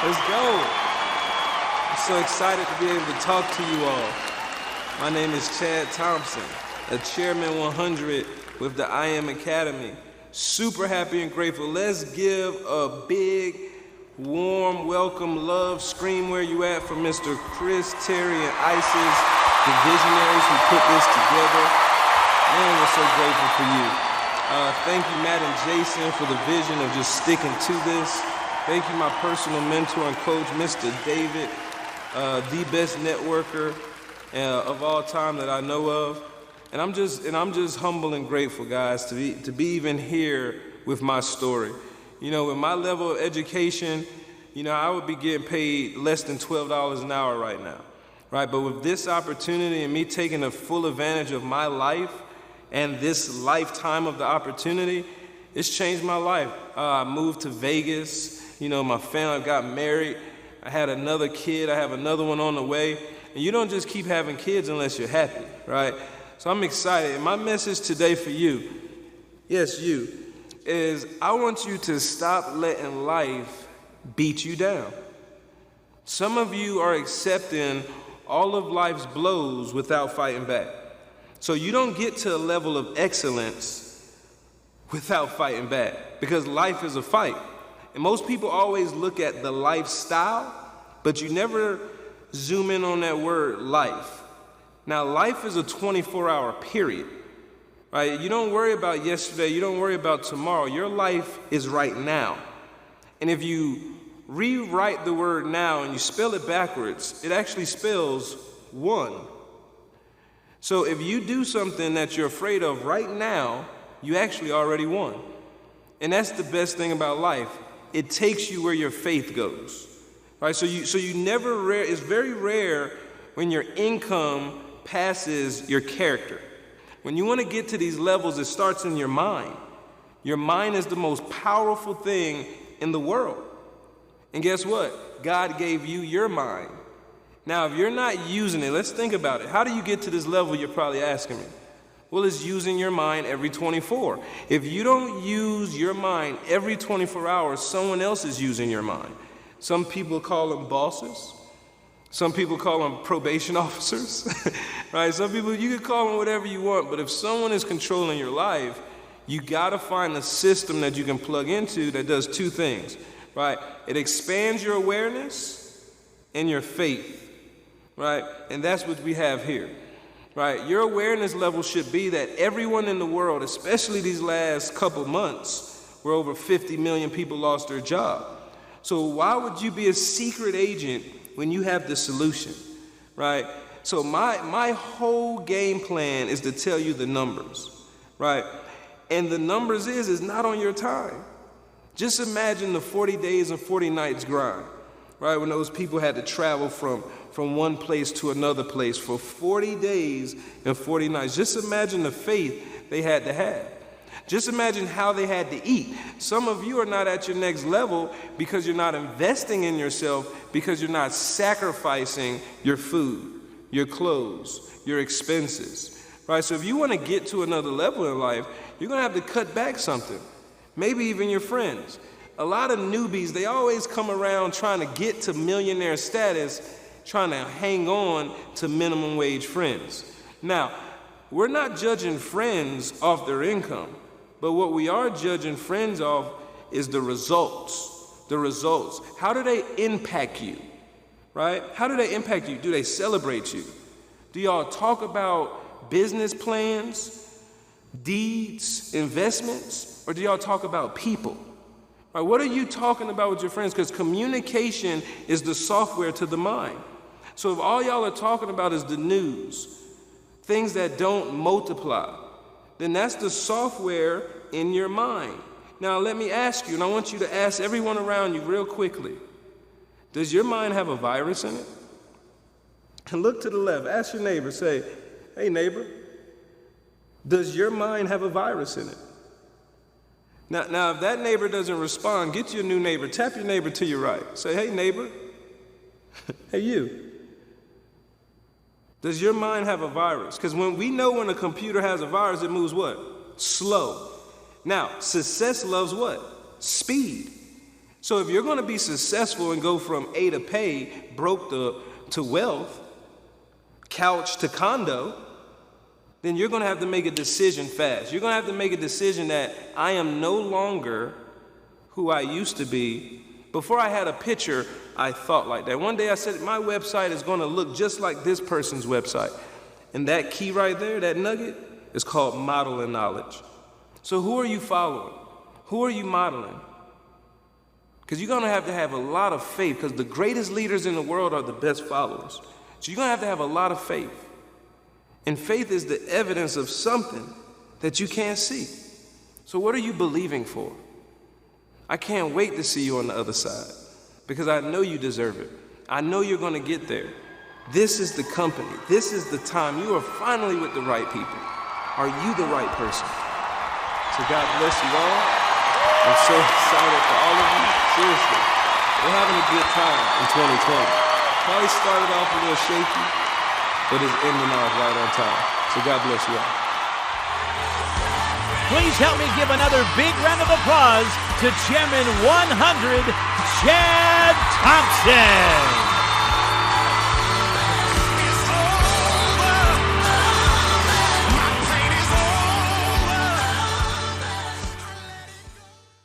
Let's go. I'm so excited to be able to talk to you all. My name is Chad Thompson, a Chairman 100 with the I Am Academy. Super happy and grateful. Let's give a big, warm, welcome, love, scream where you at for Mr. Chris, Terry, and Isis, the visionaries who put this together. Man, we're so grateful for you. Thank you, Matt and Jason, for the vision of just sticking to this. Thank you, my personal mentor and coach, Mr. David, the best networker of all time that I know of. And I'm just humble and grateful, guys, to be even here with my story. You know, with my level of education, you know, I would be getting paid less than $12 an hour right now, right? But with this opportunity and me taking a full advantage of my life and this lifetime of the opportunity, it's changed my life. I moved to Vegas. You know, my family got married. I had another kid. I have another one on the way. And you don't just keep having kids unless you're happy, right? So I'm excited. And my message today for you, yes, you, is I want you to stop letting life beat you down. Some of you are accepting all of life's blows without fighting back. So you don't get to a level of excellence without fighting back, because life is a fight. And most people always look at the lifestyle, but you never zoom in on that word life. Now, life is a 24-hour period, right? You don't worry about yesterday. You don't worry about tomorrow. Your life is right now. And if you rewrite the word now and you spell it backwards, it actually spells one. So if you do something that you're afraid of right now, you actually already won. And that's the best thing about life. It takes you where your faith goes, right? So you never it's very rare when your income passes your character. When you want to get to these levels, it starts in your mind. Your mind is the most powerful thing in the world. And guess what? God gave you your mind. Now, if you're not using it, let's think about it. How do you get to this level, you're probably asking me? Well, it's using your mind every 24. If you don't use your mind every 24 hours, someone else is using your mind. Some people call them bosses. Some people call them probation officers, right? Some people, you can call them whatever you want, but if someone is controlling your life, you gotta find a system that you can plug into that does two things, right? It expands your awareness and your faith, right? And that's what we have here. Right, your awareness level should be that everyone in the world, especially these last couple months, where over 50 million people lost their job. So why would you be a secret agent when you have the solution, right? So my whole game plan is to tell you the numbers, right? And the numbers is not on your time. Just imagine the 40 days and 40 nights grind, right? When those people had to travel from one place to another place for 40 days and 40 nights. Just imagine the faith they had to have. Just imagine how they had to eat. Some of you are not at your next level because you're not investing in yourself, because you're not sacrificing your food, your clothes, your expenses, right? So if you want to get to another level in life, you're going to have to cut back something, maybe even your friends. A lot of newbies, they always come around trying to get to millionaire status, trying to hang on to minimum wage friends. Now, we're not judging friends off their income, but what we are judging friends off is the results. The results. How do they impact you, right? How do they impact you? Do they celebrate you? Do y'all talk about business plans, deeds, investments, or do y'all talk about people? Right, what are you talking about with your friends? Because communication is the software to the mind. So if all y'all are talking about is the news, things that don't multiply, then that's the software in your mind. Now let me ask you, and I want you to ask everyone around you real quickly, does your mind have a virus in it? And look to the left, ask your neighbor, say, hey neighbor, does your mind have a virus in it? Now if that neighbor doesn't respond, get you a new neighbor, tap your neighbor to your right, say, hey neighbor, hey you. Does your mind have a virus? Because when a computer has a virus, it moves what? Slow. Now, success loves what? Speed. So if you're going to be successful and go from A to pay, broke to wealth, couch to condo, then you're going to have to make a decision fast. You're going to have to make a decision that I am no longer who I used to be. Before I had a picture, I thought like that. One day I said, my website is going to look just like this person's website. And that key right there, that nugget, is called modeling knowledge. So who are you following? Who are you modeling? Because you're going to have a lot of faith, because the greatest leaders in the world are the best followers. So you're going to have a lot of faith. And faith is the evidence of something that you can't see. So what are you believing for? I can't wait to see you on the other side, because I know you deserve it. I know you're going to get there. This is the company. This is the time. You are finally with the right people. Are you the right person? So God bless you all. I'm so excited for all of you. Seriously, we're having a good time in 2020. Probably started off a little shaky, but it's ending off right on time. So God bless you all. Please help me give another big round of applause to Chairman 100, Chad Thompson.